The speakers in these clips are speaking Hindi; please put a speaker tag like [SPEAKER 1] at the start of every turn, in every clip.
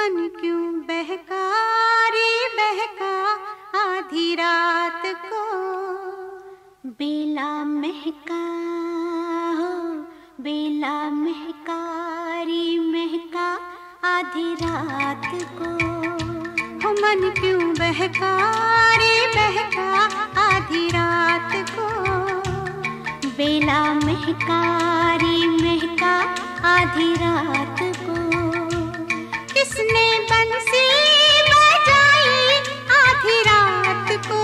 [SPEAKER 1] मन क्यों बहका रे बहका आधी रात को। बेला महका हो बेला महका रे महका आधी रात को। हो मन क्यों बहका रे बहका आधी रात को। बेला महका रे महका आधी रात को। किसने बंसी बजाई आधी रात को।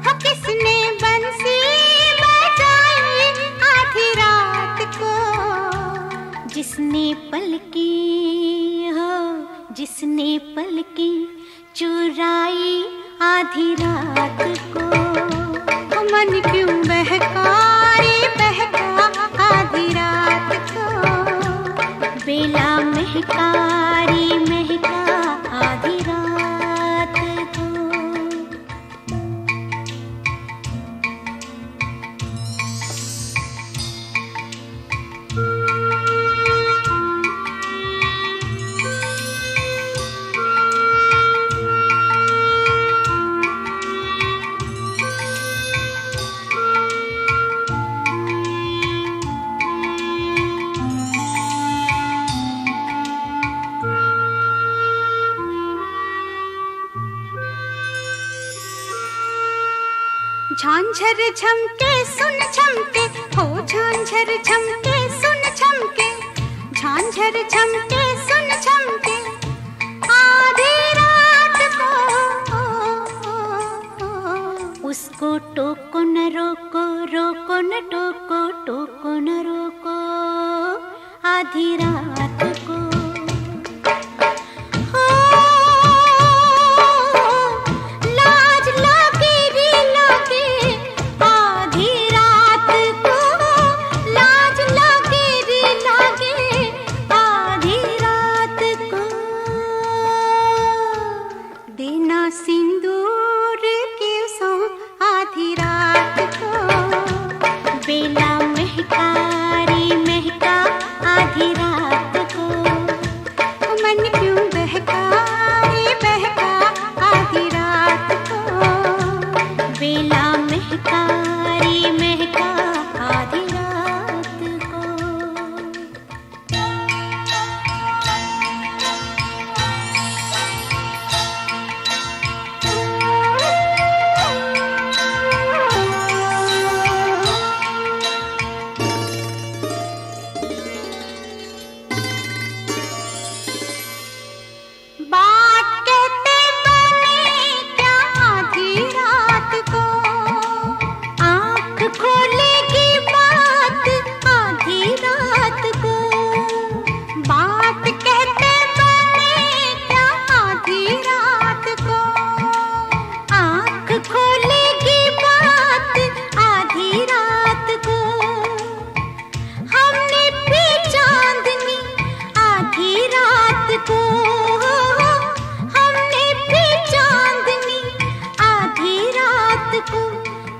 [SPEAKER 1] हो किसने बंसी बजाई आधी रात को। जिसने पलकी हो जिसने पलकी चुराई आधी रात को। हो मन क्यों बहका रे बहका आधी रात को। बेला महका रे महका आधी रात को। झांझर झमके सुन झमके हो झांझर झमके सुन झमके। झांझर झमके सुन झमके आधी रात को। उसको टोको न रोको रोको न टोको टोको न रोको आधी रात को। सिंदूर की सो आधी रात को। बेला महका रे महका आधी रात को। मन क्यों बहका रे बहका आधी रात को। बेला महका रे महका आधी रात को।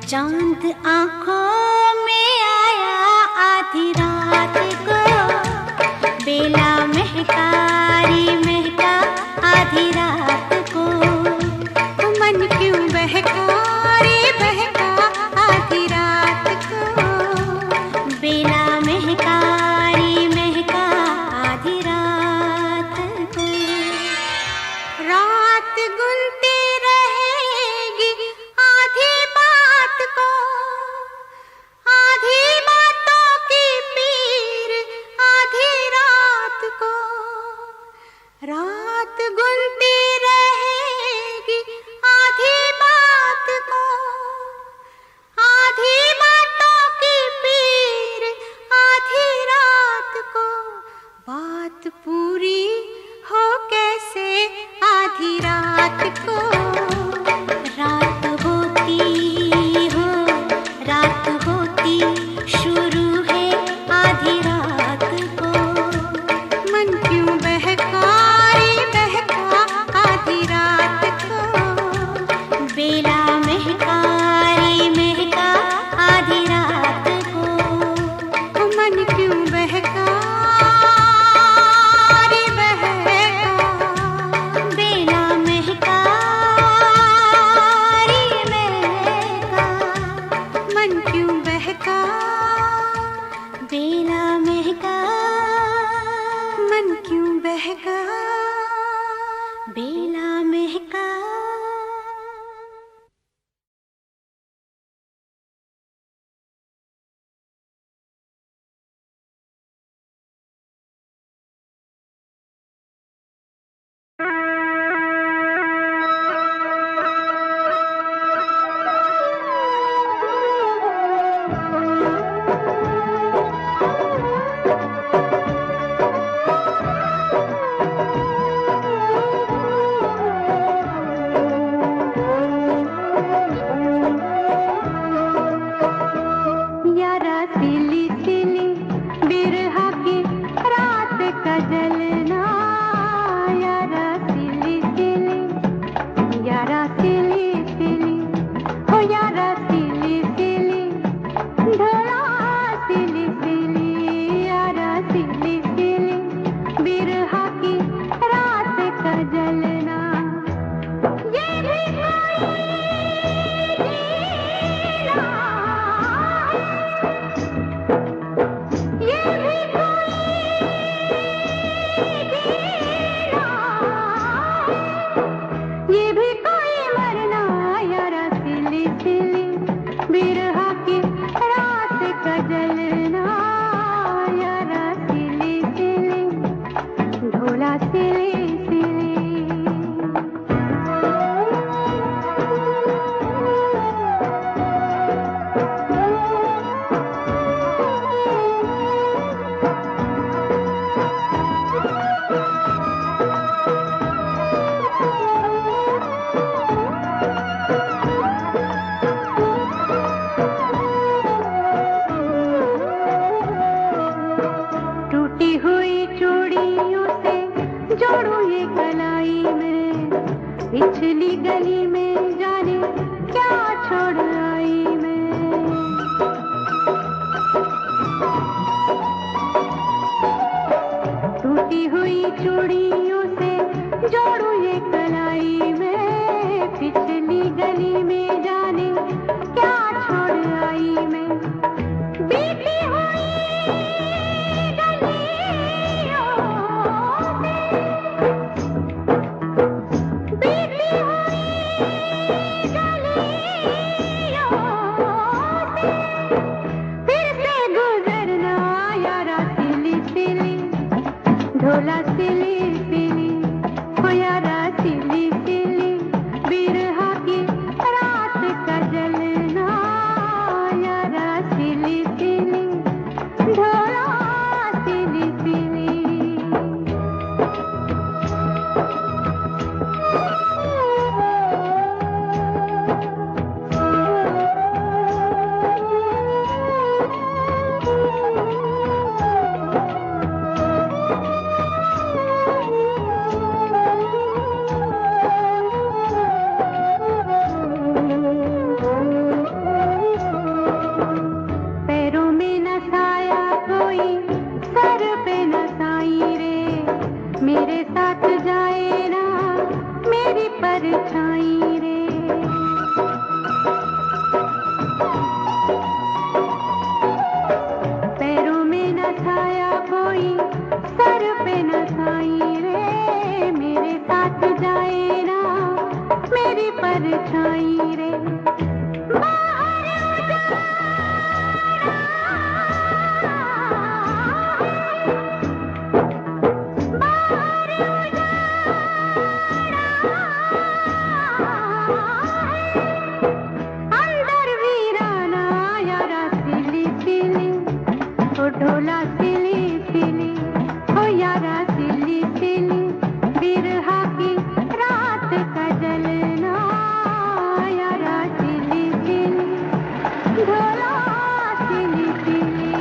[SPEAKER 1] चांद आँखों में आया आधी रात को। बेला महका रे महका आधी रात को। मन क्यों बहका रे बहका आधी रात को। बेला महका रे महका आधी रात को। रात गुनती रहेगी आधी बात को। आधी बातों की पीर आधी रात को। रात गुनती रहेगी आधी बात को। आधी बातों की पीर आधी रात को। बात पूरी हो कैसे आधी रात को। रात होती हो रात होती शुरू है आधी रात को। मन क्यों बहका रे बहका आधी रात को। बेला महका रे महका आधी रात को। मन क्यों बहका पिछली गली में जाने क्या छोड़ आई मैं। टूटी हुई चूड़ियों से जोड़ू ये कलाई में, पिछली गली में जाने क्या छोड़ आई मैं। बीती हुई गलियों से, बीती हुई गलियों से फिर से गुजरना यारा सिली सिली, ढोला सिली सिली, हो यारा सिली सिली, बिरहा की रात का जलना यारा सिली सिली, ढोला सिली सिली। पैरों में न साया कोई, सर पे न साई रे, मेरे साथ जाए ना मेरी परछाई रे। पैरों में न साया कोई, सर पे न साई रे, मेरे साथ जाए ना मेरी परछाई रे। अंदर वीराना यारा सिली सिली, ओ ढोला सिली सिली, हो यारा सिली सिली, बिरहा की रात का जलना यारा सिली सिली, ढोला सिली सिली।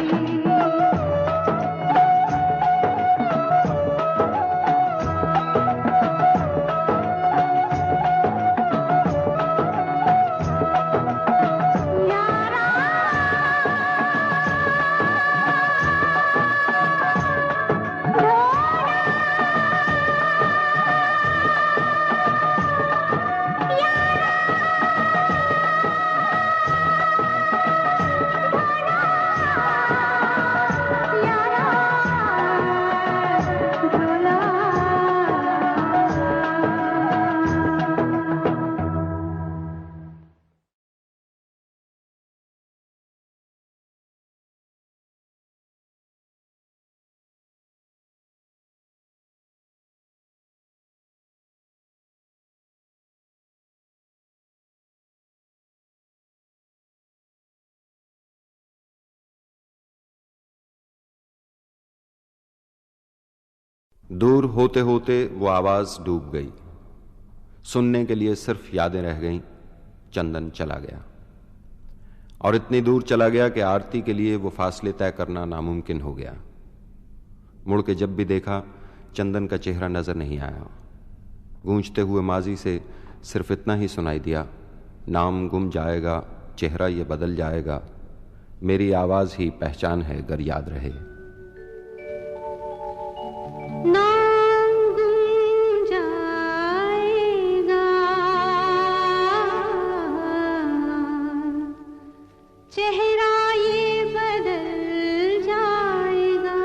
[SPEAKER 2] दूर होते होते वो आवाज डूब गई, सुनने के लिए सिर्फ यादें रह गईं। चंदन चला गया और इतनी दूर चला गया कि आरती के लिए वो फासले तय करना नामुमकिन हो गया। मुड़ के जब भी देखा चंदन का चेहरा नजर नहीं आया। गूंजते हुए माजी से सिर्फ इतना ही सुनाई दिया, नाम गुम जाएगा, चेहरा ये बदल जाएगा, मेरी आवाज ही पहचान है गर याद रहे।
[SPEAKER 1] नाम गुम जाएगा, चेहरा ये बदल जाएगा,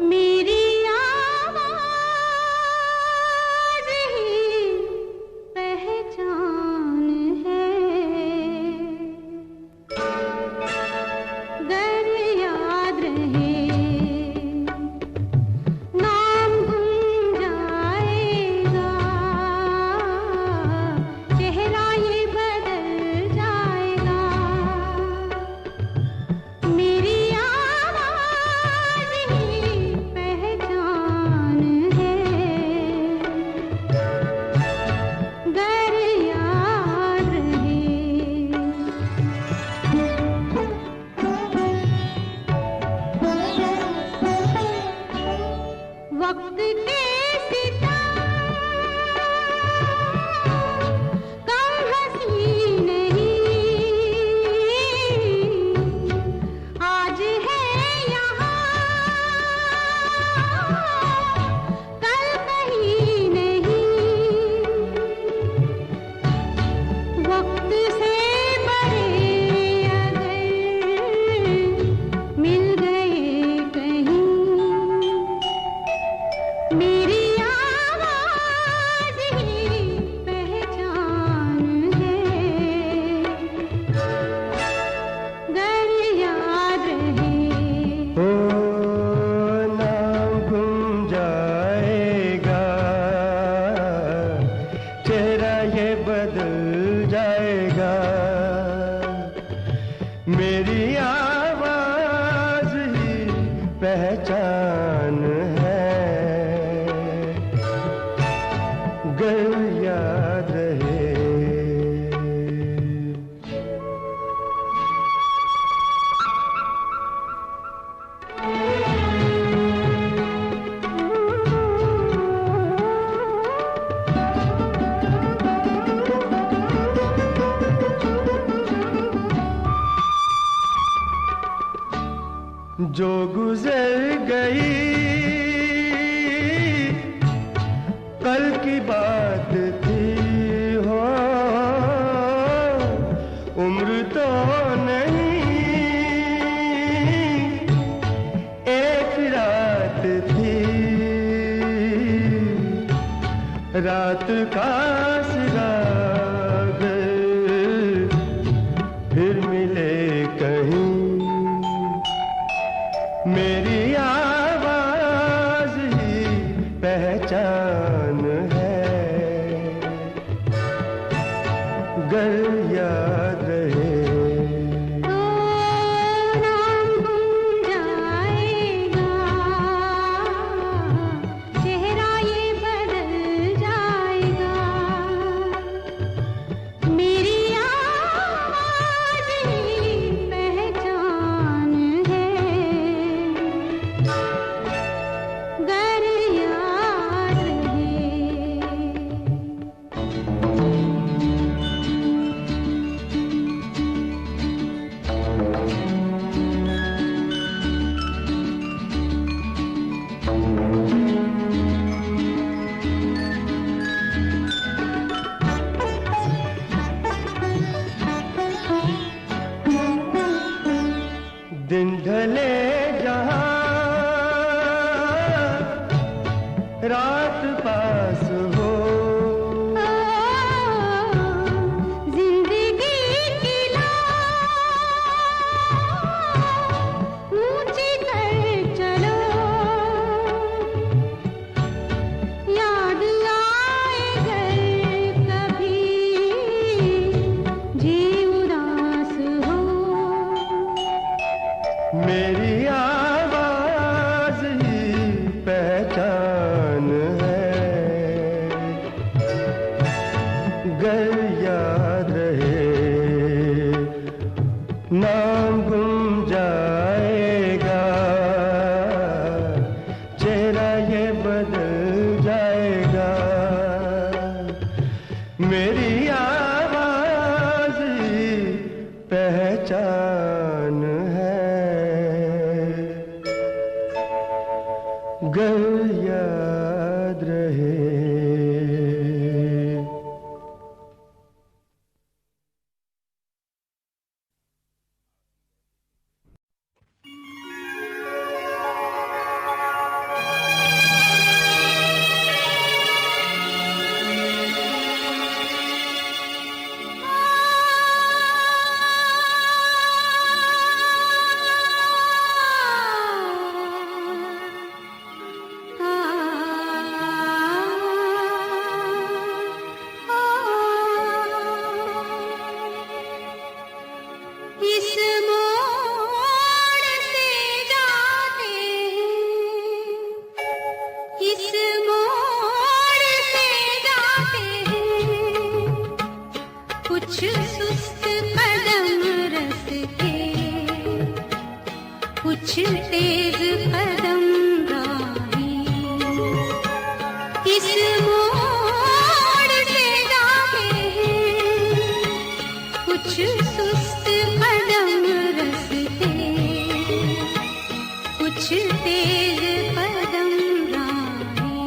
[SPEAKER 1] मेरी आवाज ही पहचान है।
[SPEAKER 3] पहचान है, गर याद रहे। जो गुजर गई कल की बात थी, हो उम्र तो नहीं एक रात थी, रात का सिराग फिर मिले कहीं, मेरी आवाज ही पहचान है, गर याद रहे।
[SPEAKER 1] नाम गुम जाएगा, चेहरा ये बदल जाएगा, मेरी आवाज ही पहचान है, गर याद रहे।
[SPEAKER 3] दिन ढले जहां रात पास हो,
[SPEAKER 1] जिंदगी की ऊंची कर चलो, याद आए घर कभी जी उदास हो,
[SPEAKER 3] मेरी आवाज ही पहचान है, गर याद रहे। नाम गुम जाएगा, चेहरा ये बदल जाएगा, मेरी आवाज ही पहचान है, गर याद रहे।
[SPEAKER 1] इस मोड़ से जाते हैं, इस मोड़ से जाते हैं, कुछ सुस्त कदम रस्ते, कुछ तेज कदम राही, इस मोड़ से जाते हैं, कुछ सुस्त कदम रस्ते, कुछ तेज कदम राही।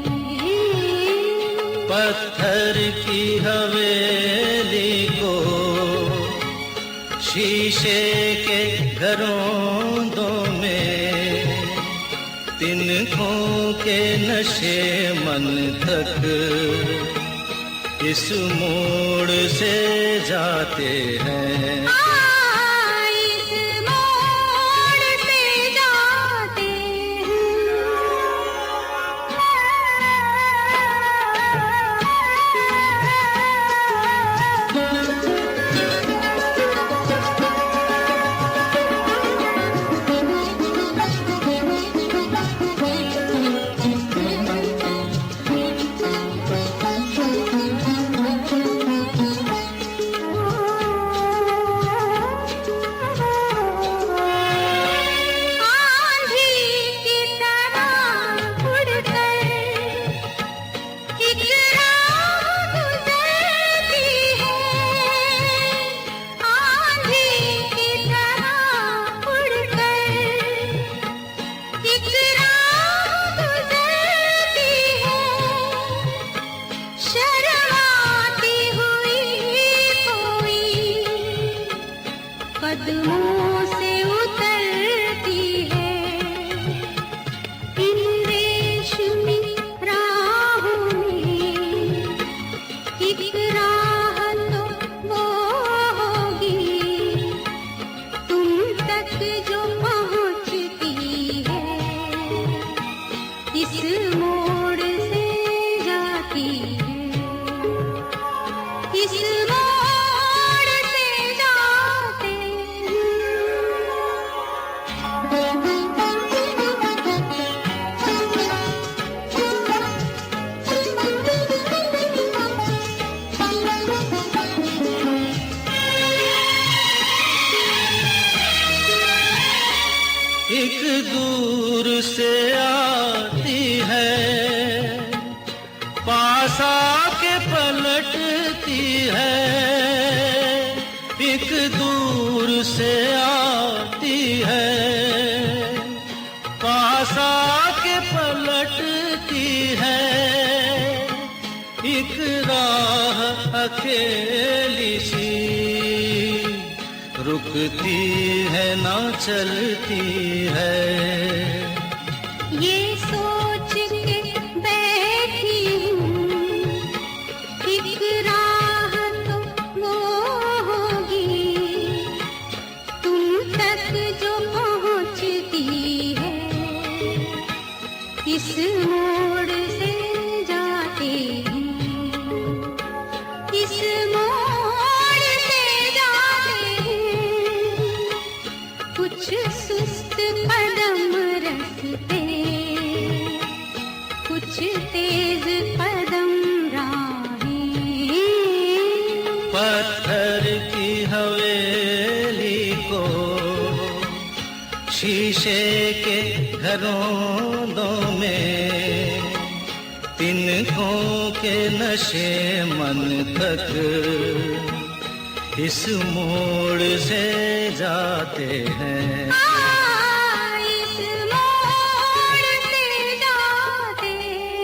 [SPEAKER 4] पत्थर की हवेली को शीशे के घरों में, तिनकों के नशे मन तक इस मोड़ से जाते हैं।
[SPEAKER 1] इस मोड़ से जाते हैं। इस मोड़ से जाती है, इस मोड़ से जाते
[SPEAKER 4] एक दूर से आती है, पास आके पलटती है। एक दूर से आती है, पास आके पलटती है। एक राह अकेली सी रुकती है ना चलती है।
[SPEAKER 1] ये सोच के बैठी हूँ, एक राह तो वो होगी तुम तक जो पहुँचती है, इस मोड़ से जाते हैं, इस मोड़ से जाते हैं। कुछ सुस्त कदम रखते, कुछ तेज कदम राहें।
[SPEAKER 4] पत्थर की हवेली को शीशे के घरों में, तिनकों के नशे मन तक इस मोड़ से जाते हैं।
[SPEAKER 1] इस मोड़ से जाते हैं।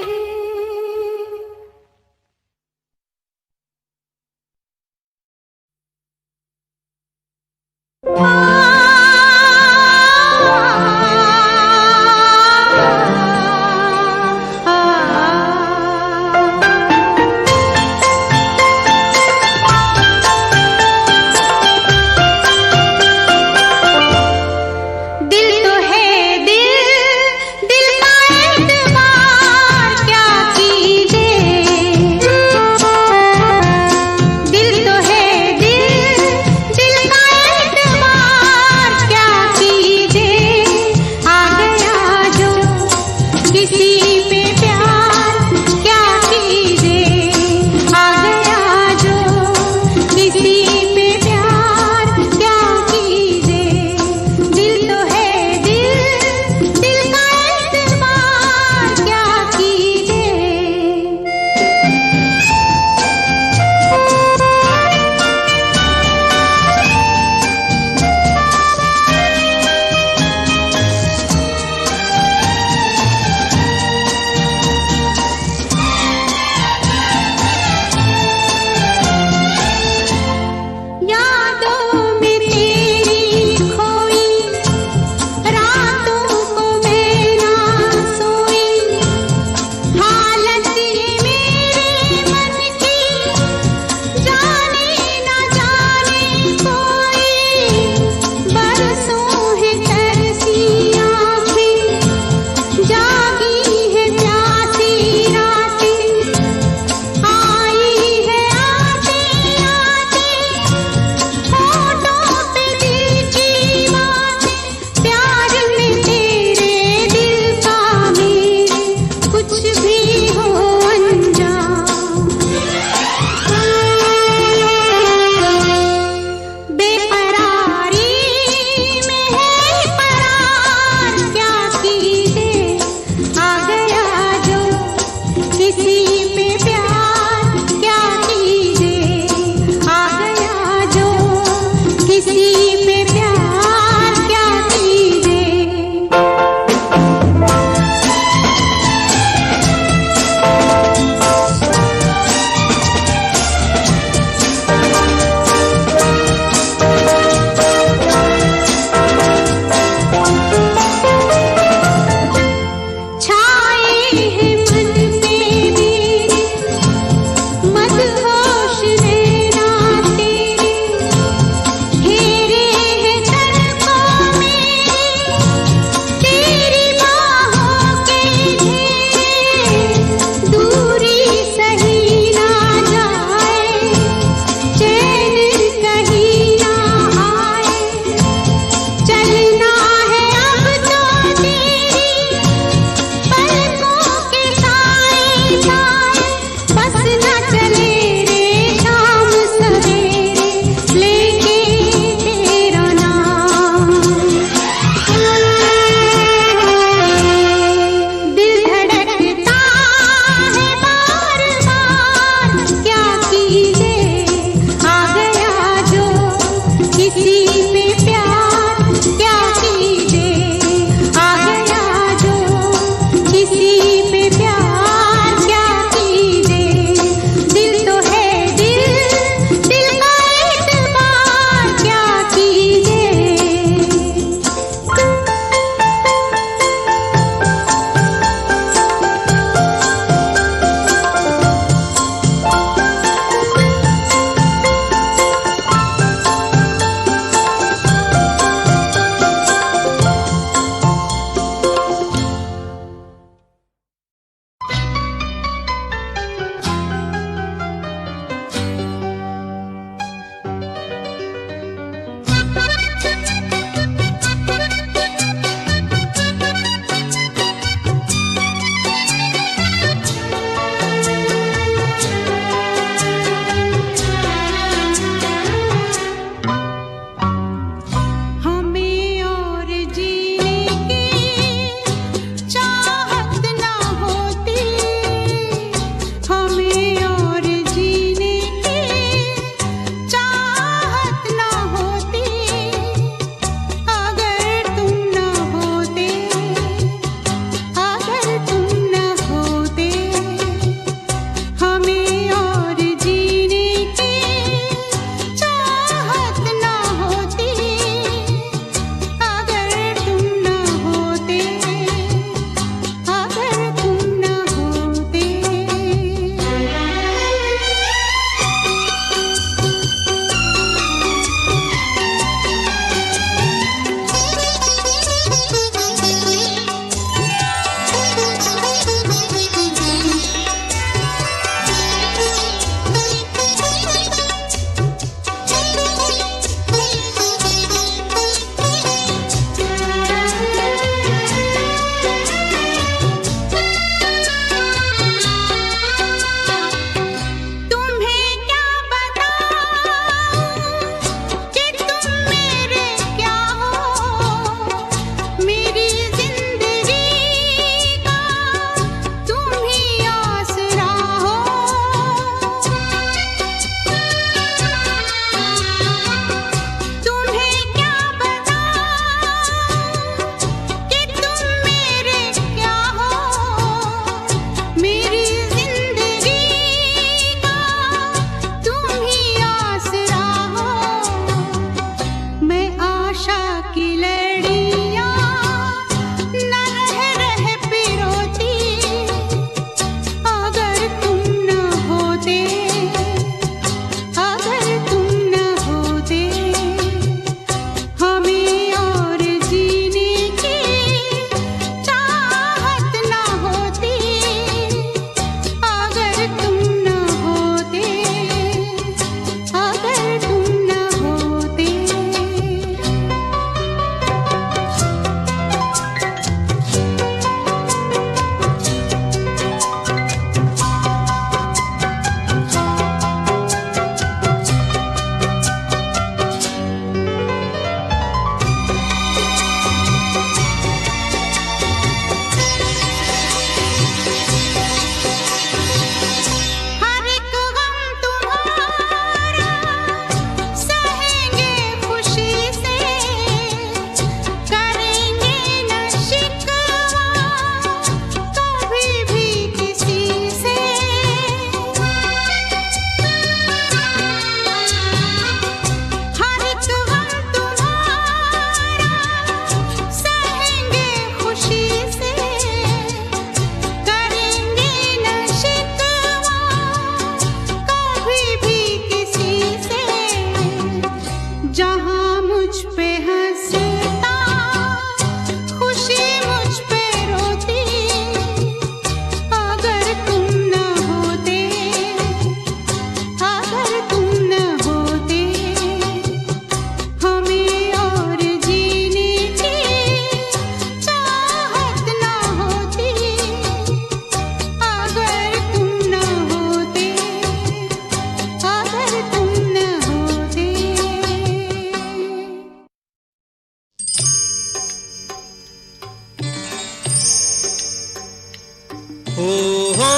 [SPEAKER 4] हो हो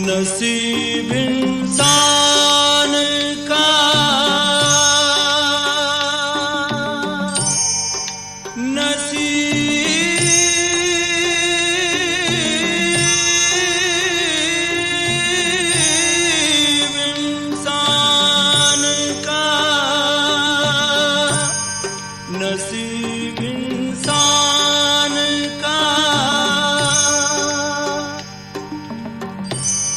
[SPEAKER 4] नसीब इंसान का नसीब इंसान का नसीब इंसान का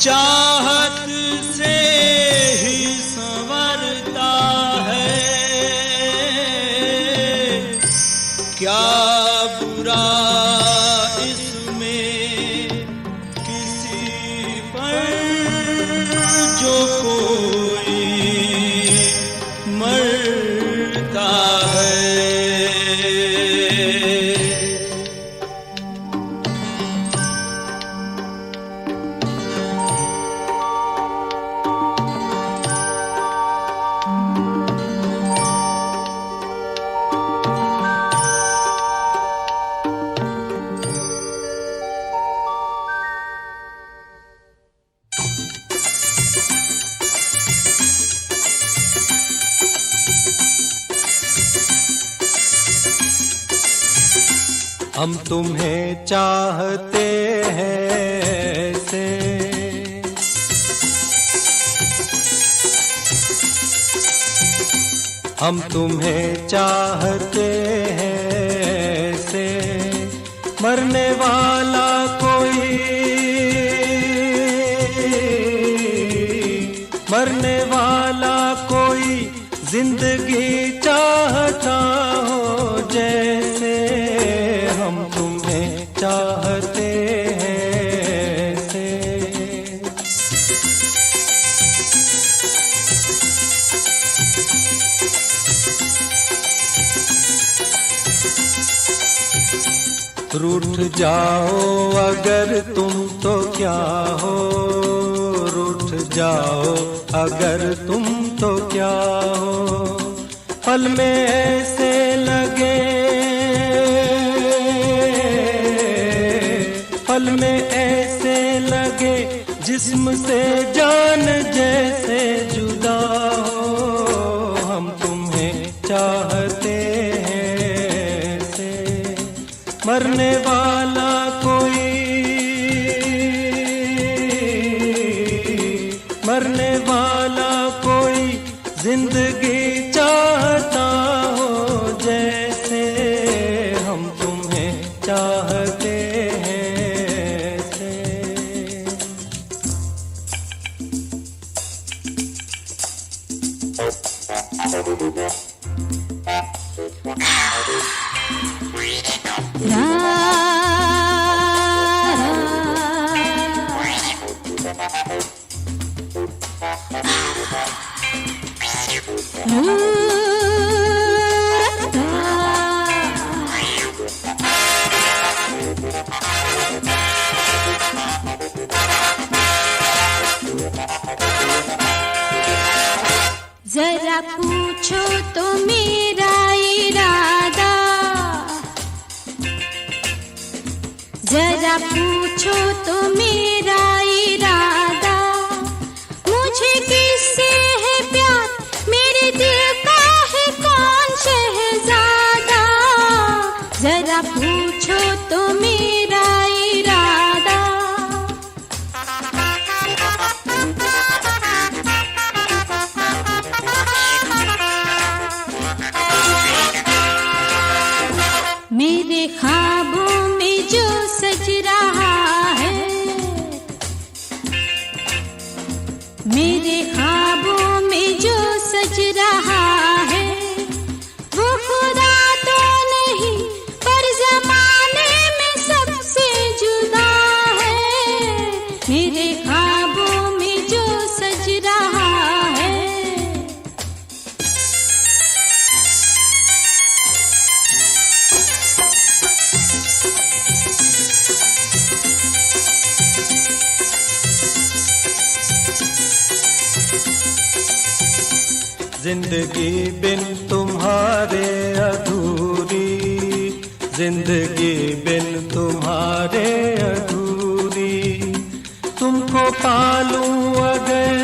[SPEAKER 4] चाहत से ही संवरता है क्या बुरा इसमें किसी पर जो कोई मरता है।
[SPEAKER 3] हम तुम्हें चाहते हैं ऐसे, हम तुम्हें चाहते हैं ऐसे, मरने वाला कोई, मरने वाला कोई जिंदगी चाहता हो जैसे, हम तुम्हें चाहते हैं ऐसे। रूठ जाओ अगर तुम तो क्या हो, रूठ जाओ अगर तुम तो क्या हो, पल में ऐसे लगे, पल में ऐसे लगे जिस्म से जान जैसे जुदा हो, हम तुम्हें चाहते हैं ऐसे, मरने वाला कोई, मरने वाला कोई जिंदगी चाहता हो जैसे, हम तुम्हें चाहते हैं ऐसे।
[SPEAKER 1] जरा पूछो तो मेरा इरादा, जरा पूछो तो मेरा इरादा, मुझे किससे है प्यार, मेरे दिल का है कौन शहजादा, जरा पूछो तो मेरा इरादा। मेरे ख्वाबों में जो सज रहा है, मेरे ख्वाबों में जो सज रहा है, वो खुदा तो नहीं पर ज़माने में सबसे जुदा है, मेरे ख्वाबों में जो सज रहा है।
[SPEAKER 3] जिंदगी बिन तुम्हारे अधूरी, जिंदगी बिन तुम्हारे अधूरी। तुमको पालूं अगर,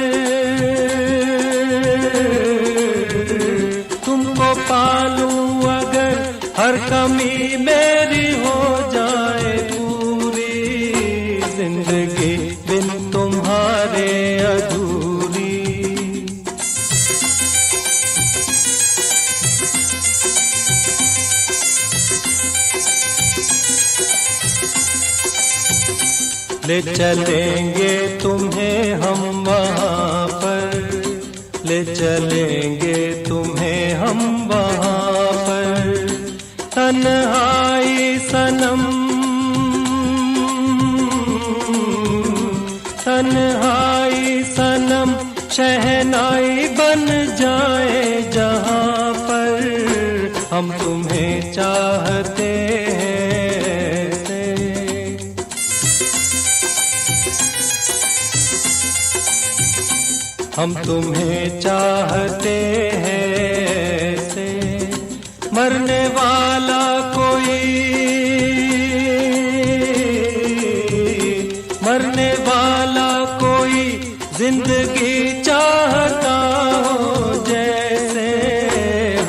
[SPEAKER 3] तुमको पालूं अगर, हर कमी मेरी हो जाए पूरी। जिंदगी बिन तुम्हारे अधूरी। ले चलेंगे तुम्हें हम वहाँ पर, ले चलेंगे तुम्हें हम वहाँ पर। तन्हाई सनम, तन्हाई सनम, शहनाई बन जाए जहाँ पर। हम तुम्हें चाहते हैं, हम तुम्हें चाहते हैं से। मरने वाला कोई, मरने वाला कोई जिंदगी चाहता हो जैसे।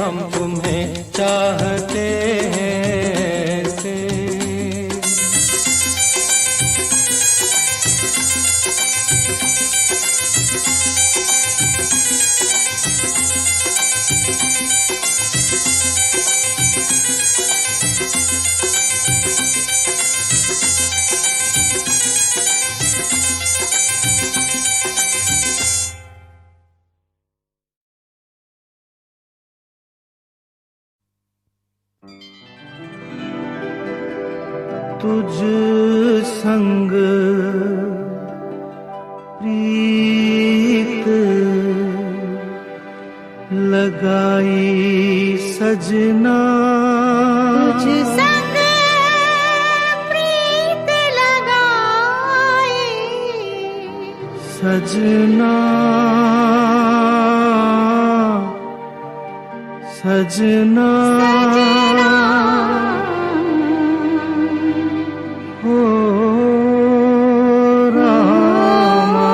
[SPEAKER 3] हम तुम्हें चाहते हैं से।
[SPEAKER 4] तुझ संग प्रीत लगाई सजना,
[SPEAKER 1] तुझ संग प्रीत लगाई
[SPEAKER 4] सजना, सजना, हो रामा।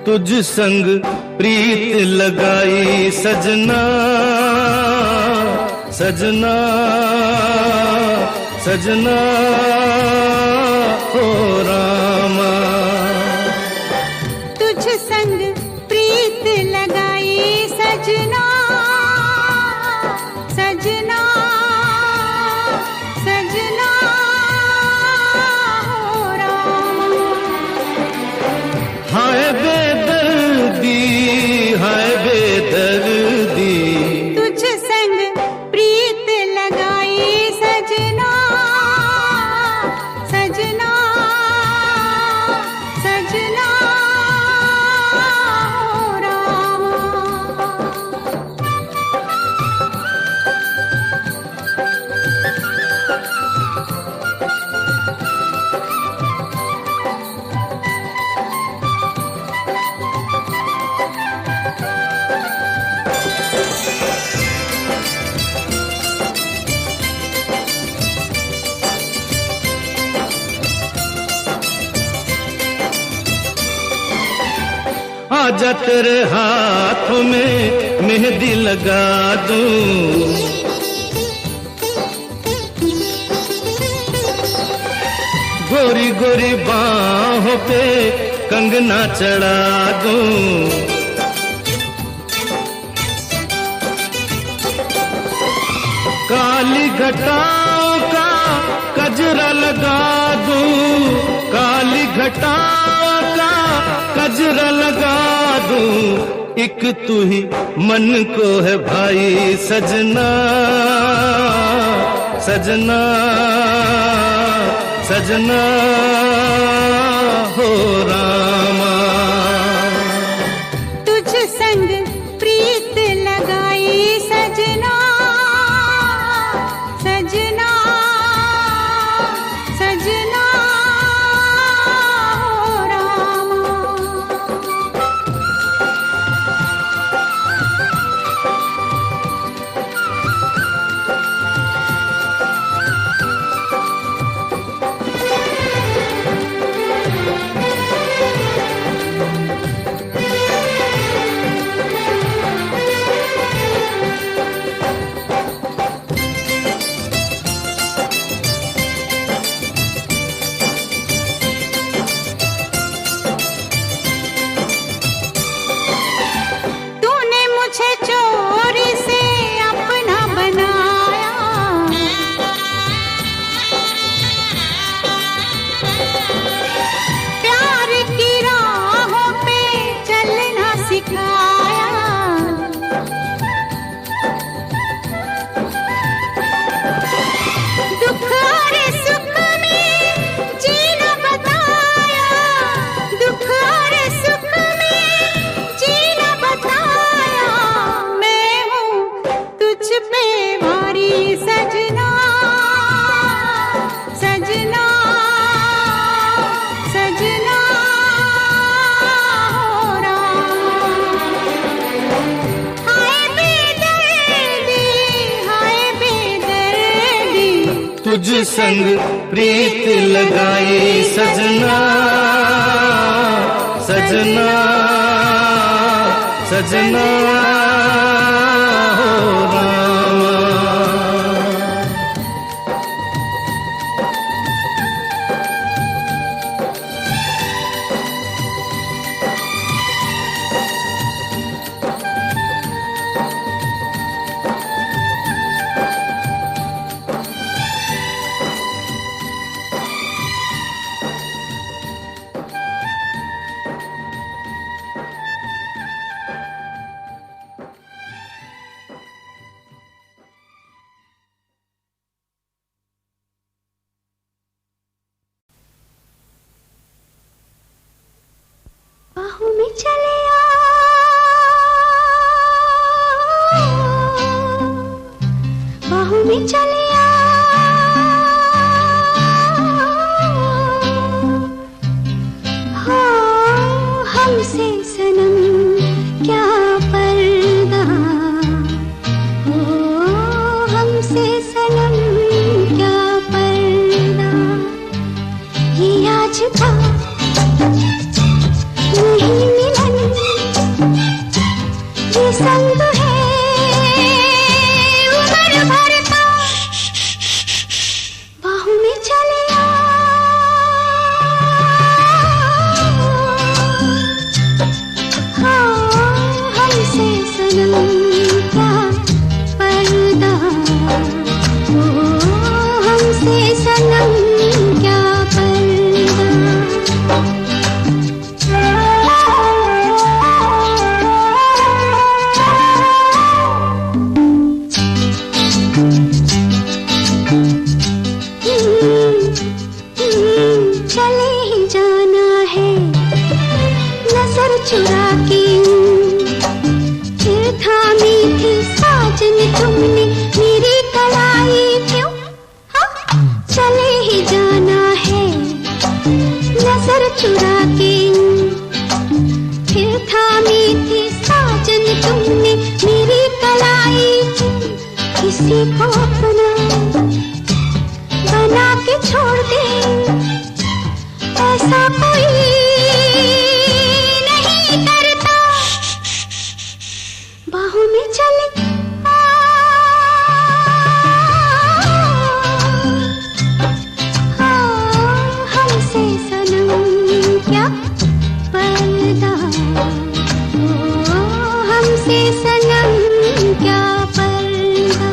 [SPEAKER 4] तुझ संग प्रीत लगाई सजना, सजना, सजना, हो रामा।
[SPEAKER 1] तुझ संग प्रीत लगाई सजना, सजना, सजना, हो रामा।
[SPEAKER 4] हाय बेदर्दी, हाय बेदर्दी,
[SPEAKER 1] तुझ संग प्रीत लगाई सजना, सजना, सजना, हो रामा।
[SPEAKER 4] आजा तेरे हाथों में मेहंदी लगा दूं, गोरी गोरी बाहों पे कंगना चढ़ा दूं। काली घटाओं का कजरा लगा दूं, काली घटाओं का कजरा लगा दूं एक तू ही मन को है भाई सजना सजना सजना हो रामा।
[SPEAKER 1] तुझ संग प्रीत लगाई सजना सजना सजना हो रामा। तूने मुझे चोरी से अपना बनाया, प्यार की राहों पे चलना सिखाया। दुख और सुख में जीना बताया, दुख और सुख में जीना बताया। मैं हूँ तुझ पे भारी सजना सजना सजना हो रामा। हाय बेदर्दी
[SPEAKER 4] तुझ संग प्रीत लगाई सजना सजना सजना हो रामा।
[SPEAKER 1] बाहों में चले आ, बाहों में चले आ, हाँ हमसे सनम क्या पर्दा, हो हमसे सनम क्या पर्दा। ये आज का नहीं मिलन ये संग है उम्र भर का। बाहों में चले आ, हाँ हमसे सनम क्या पर्दा, ओ हमसे सनम क्या पर्दा। चले ही जाना है नजर चुरा के, फिर थामी थी साजन तुमने मेरी कलाई क्यों। हाँ चले ही जाना है नजर चुरा के, फिर थामी थी साजन तुमने मेरी कलाई क्यों। किसी को अपना बना के छोड़ दे ऐसा कोई नहीं करता। बाहों में चले आ, हाँ हमसे सनम क्या पर्दा, ओ हमसे सनम क्या पर्दा।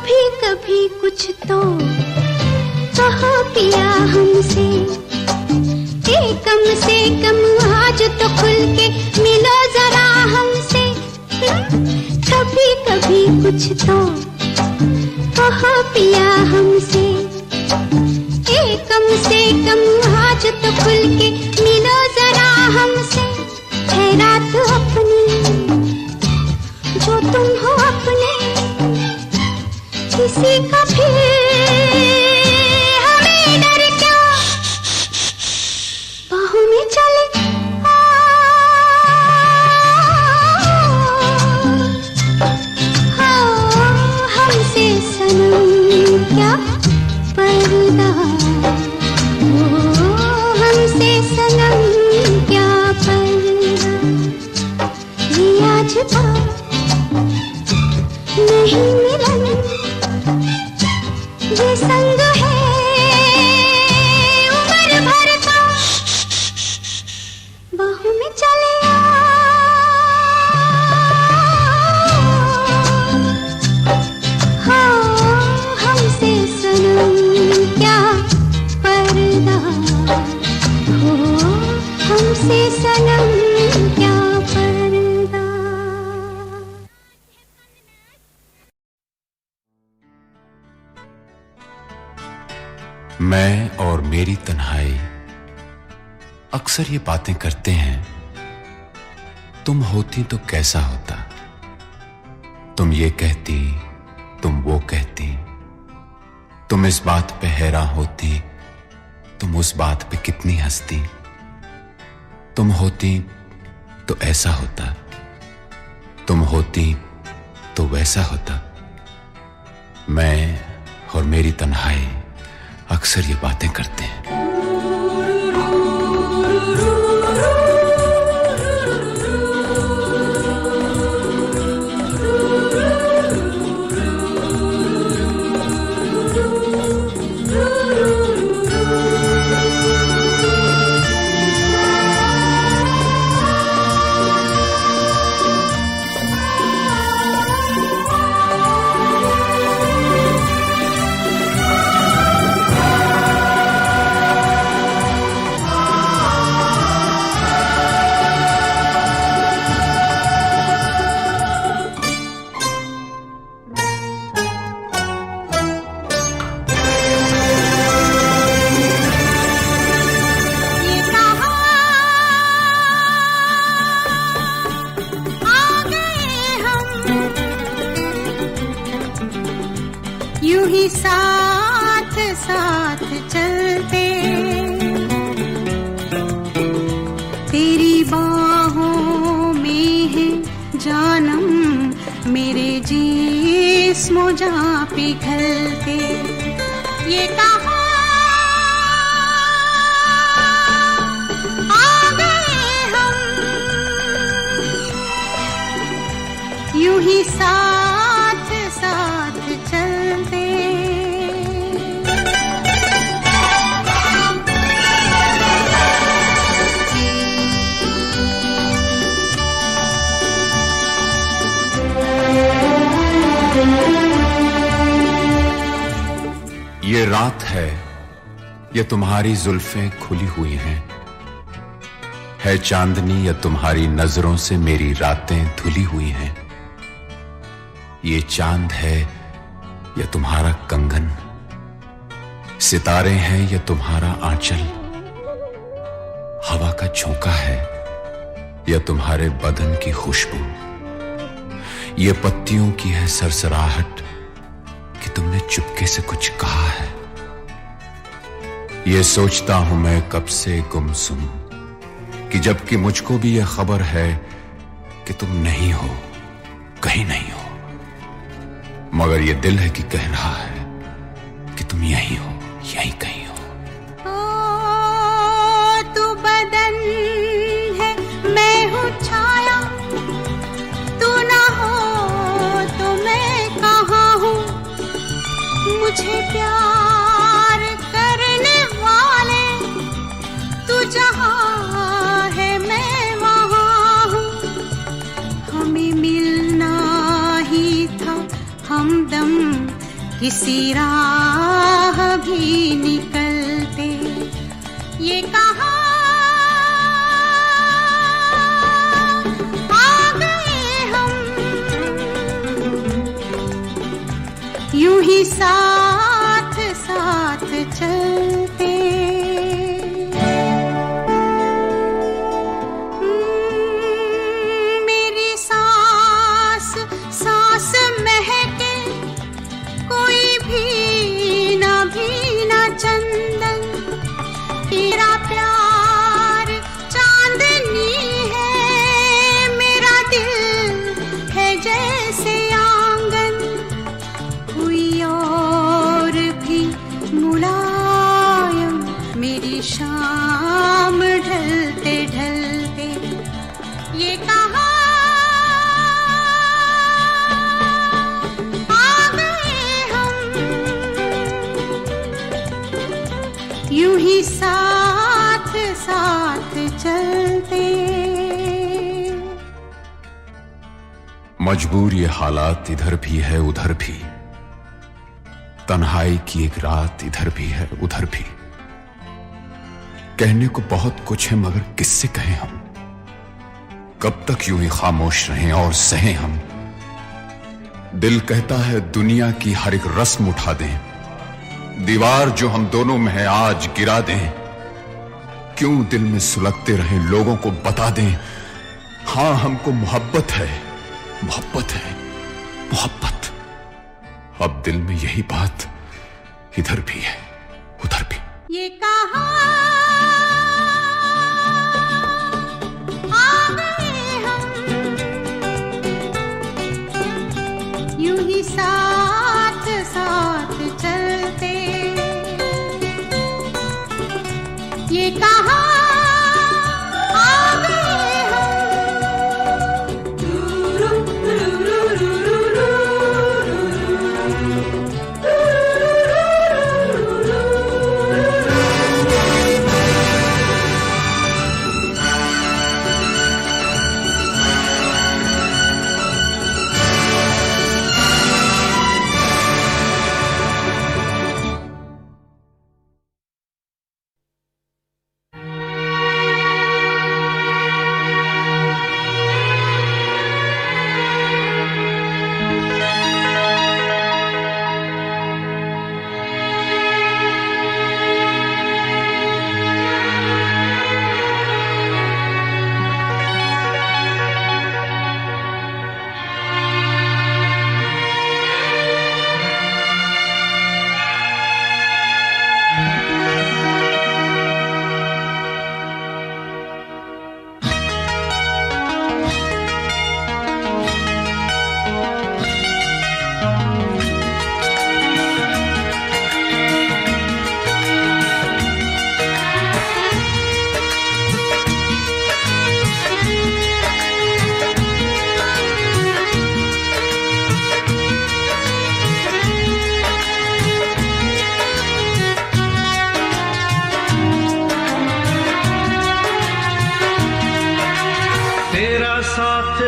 [SPEAKER 1] कभी कभी कुछ तो कहो पिया हमसे, कम से कम आज तो खुल के मिलो जरा हमसे। कभी कभी कुछ तो कहो पिया हमसे, कम से कम आज तो खुल के मिलो जरा हमसे। है रात अपनी जो तुम हो अपने, किसी का भी हमें डर क्या, बाहों में चले हमसे सनम क्या पर्दा, हमसे सनम क्या पर्दा। ये आज बात नहीं मिलन, ये संग है उम्र भर का, बाहों में चले हमसे सनम क्या पर्दा, हमसे सनम क्या पर्दा।
[SPEAKER 5] मैं और मेरी तन्हाई अक्सर ये बातें करते हैं, तुम होती तो कैसा होता, तुम ये कहती, तुम वो कहती, तुम इस बात पे हैरान होती, तुम उस बात पे कितनी हंसती। तुम होती तो ऐसा होता, तुम होती तो वैसा होता। मैं और मेरी तन्हाई अक्सर ये बातें करते हैं।
[SPEAKER 1] यूं ही साथ साथ चलते, तेरी बाहों में है जानम, मेरे जिस्म जहाँ पिघलते। ये कहाँ आ गए हम, यूं ही साथ साथ चलते।
[SPEAKER 5] ये रात है, ये तुम्हारी जुल्फें खुली हुई हैं, है चांदनी या तुम्हारी नजरों से मेरी रातें धुली हुई हैं। ये चांद है या तुम्हारा कंगन, सितारे हैं या तुम्हारा आंचल, हवा का झोंका है या तुम्हारे बदन की खुशबू। ये पत्तियों की है सरसराहट कि तुमने चुपके से कुछ कहा है। ये सोचता हूं मैं कब से गुमसुम कि जबकि मुझको भी यह खबर है कि तुम नहीं हो, कहीं नहीं हो, मगर ये दिल है कि कह रहा है कि तुम यहीं हो, यहीं कहीं हो।
[SPEAKER 1] तू बदन है, मैं हूँ छाया, तू ना हो तो मैं कहाँ हूँ। मुझे प्यार करने वाले, तू जहाँ है मैं वहाँ हूँ। हमें मिलना ही था हमदम, किसी राह भी निकलते, ये कहाँ आ गए हम, यूं ही साथ साथ चलते। मेरी सांस सांस महके, कोई भीना भीना चंदन, तेरा प्यार चांदनी है, मेरा दिल है जैसे आंगन, कोई और भी मुलायम, मेरी शाम ढलते ढलते, ये कहाँ यूं ही साथ साथ चलते।
[SPEAKER 5] मजबूर ये हालात इधर भी है उधर भी, तन्हाई की एक रात इधर भी है उधर भी। कहने को बहुत कुछ है मगर किससे कहें हम, कब तक यूं ही खामोश रहें और सहें हम। दिल कहता है दुनिया की हर एक रस्म उठा दें, दीवार जो हम दोनों में है आज गिरा दें। क्यों दिल में सुलगते रहे लोगों को बता दें, हां हमको मोहब्बत है मोहब्बत है मोहब्बत। अब दिल में यही बात इधर भी है उधर भी।
[SPEAKER 1] ये कहाँ आ गए हम, यूं ही साथ साथ चलते। ये कहाँ आ गए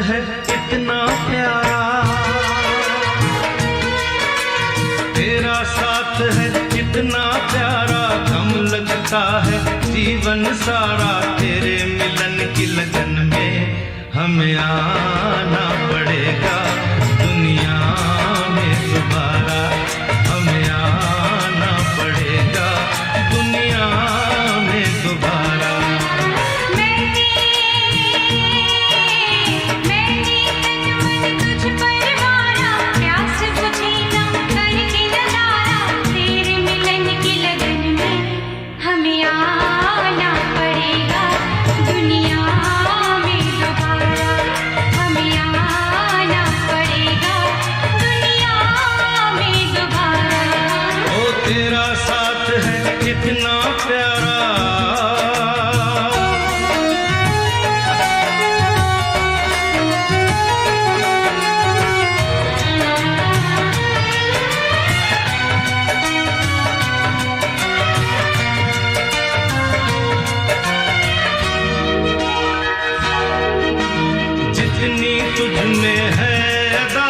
[SPEAKER 4] है इतना प्यारा, तेरा साथ है इतना प्यारा, गम लगता है जीवन सारा। तेरे मिलन की लगन में हमें आना पड़ेगा दुनिया में दोबारा, हमें आना पड़ेगा दुनिया में दोबारा। तेरा साथ है इतना प्यारा, जितनी तुझ में है अदा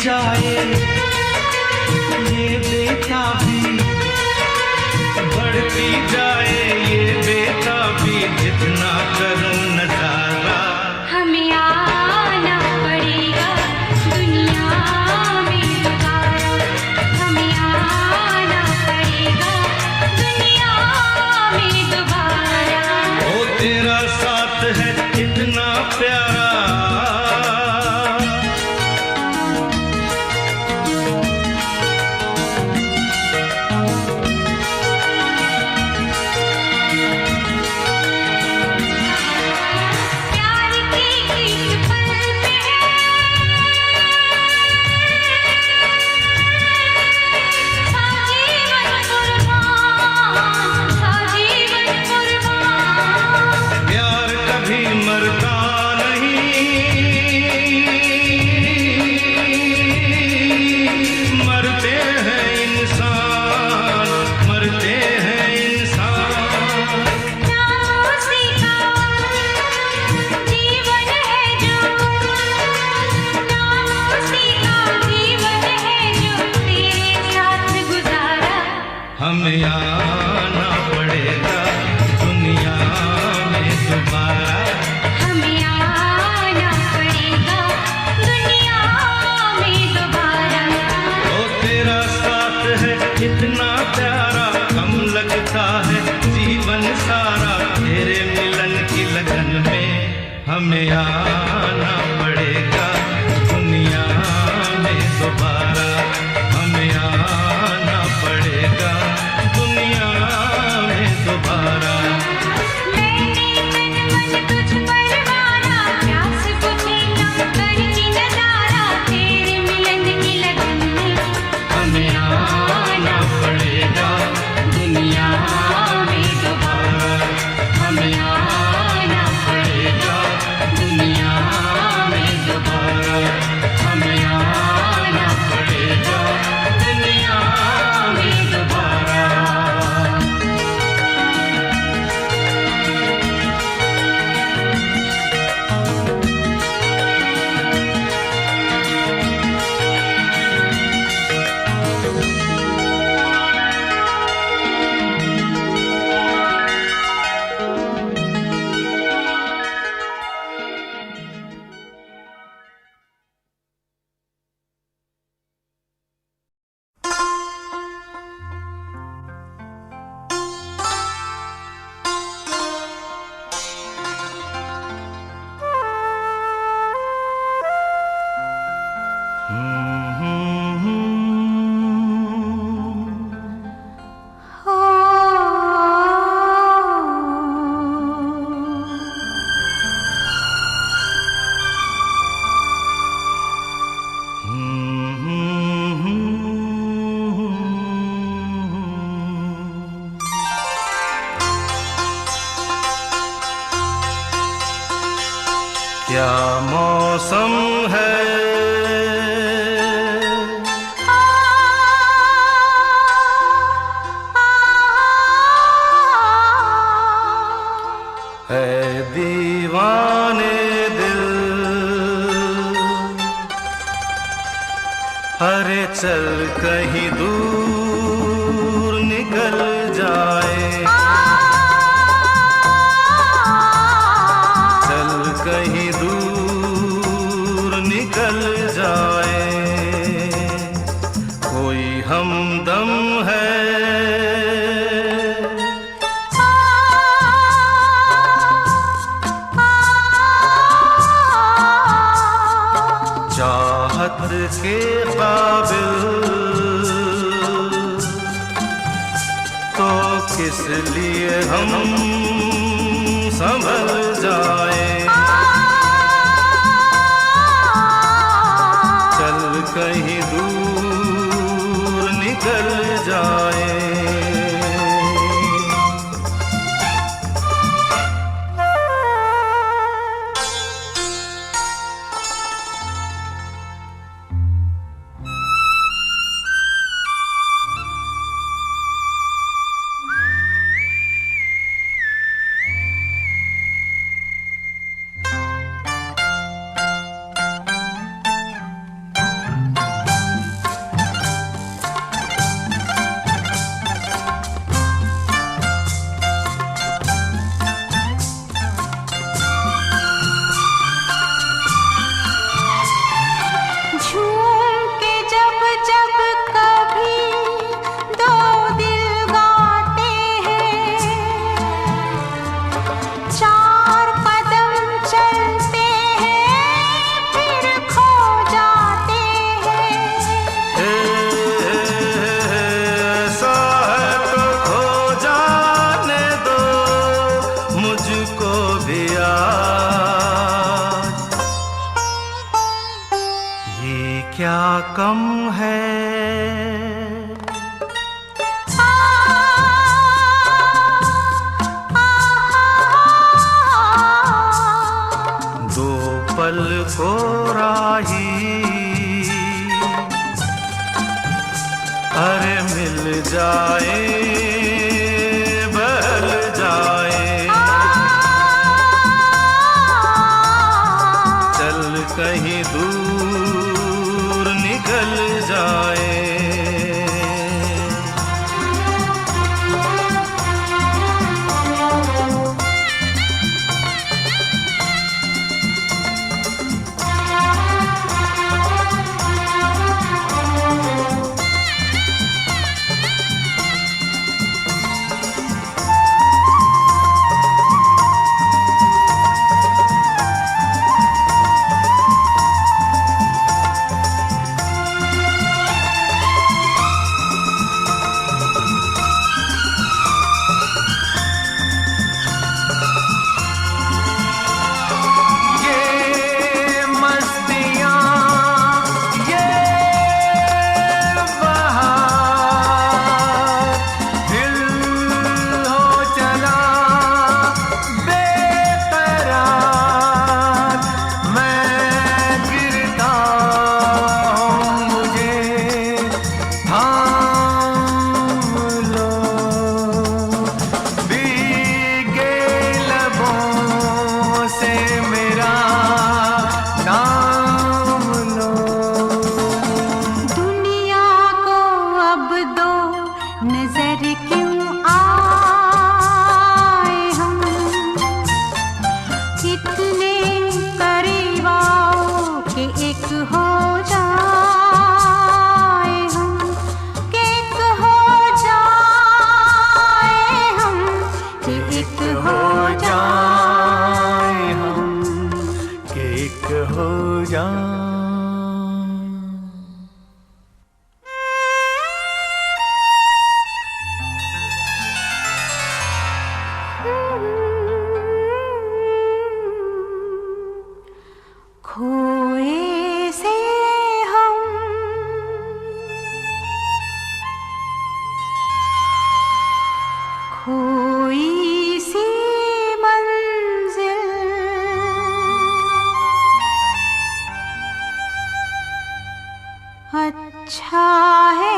[SPEAKER 4] जाए ये बेताबी, बढ़ती जाए ये बेताबी, जितना करूं नजारा।
[SPEAKER 1] हमें आना पड़ेगा दुनिया में दोबारा, हमें आना पड़ेगा दुनिया में दोबारा।
[SPEAKER 4] ओ तेरा साथ है इतना प्यारा,
[SPEAKER 1] प्यार की इस पल पे साजीवन कुर्बान, साजीवन कुर्बान।
[SPEAKER 4] प्यार कभी मरता नहीं, मरते हैं इंसान, मरते हैं इंसान।
[SPEAKER 1] नाम उसी का जीवन है जो, नाम उसी का जीवन है जो तेरे साथ गुजारा।
[SPEAKER 4] हमें आना पड़ेगा दुनिया में दोबारा।
[SPEAKER 1] हमें आना पड़ेगा दुनिया में दोबारा।
[SPEAKER 4] ओ तेरा साथ है इतना प्यारा, कम लगता है जीवन सारा, तेरे मिलन की लगन में हमें आना पड़ेगा दुनिया में दोबारा। हमें आना पड़ेगा दुनिया में दोबारा।
[SPEAKER 1] मैंने तन मन तुझ पर मारा, प्यास बुझी कम करके नजारा, तेरे मिलन की लगन में
[SPEAKER 4] हमें आना पड़ेगा दुनिया में दोबारा। हमें आना पड़ेगा दुनिया में दोबारा। हमें आना पड़ेगा दुनिया में दोबारा। क्या मौसम है दीवाने दिल, अरे चल कहीं दूर निकल जाए, चल कहीं दूर निकल जाए, कोई हमदम है चाहत के काबिल, तो किस लिए हम संभल जाए, चल कहीं दूर निकल जाए।
[SPEAKER 1] चार कदम चलते हैं फिर खो जाते हैं।
[SPEAKER 4] ऐसा है तो खो जाने दो मुझको भी आज। ये क्या कम है पल को राही, अरे मिल जाए बहल जाए, चल कहीं दूर निकल जाए।
[SPEAKER 1] खोए से हम खोई सी मंजिल, अच्छा है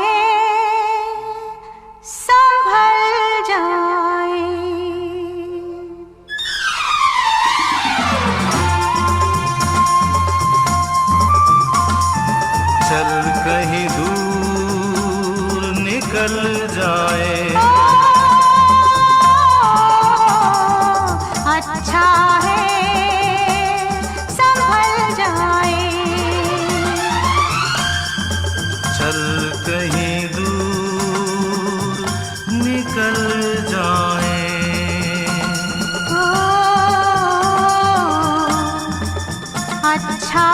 [SPEAKER 1] संभल जाए।
[SPEAKER 4] चल कहीं दूर निकल जाए,
[SPEAKER 1] अच्छा है संभल जाए।
[SPEAKER 4] चल कहीं दूर निकल जाए।
[SPEAKER 1] अच्छा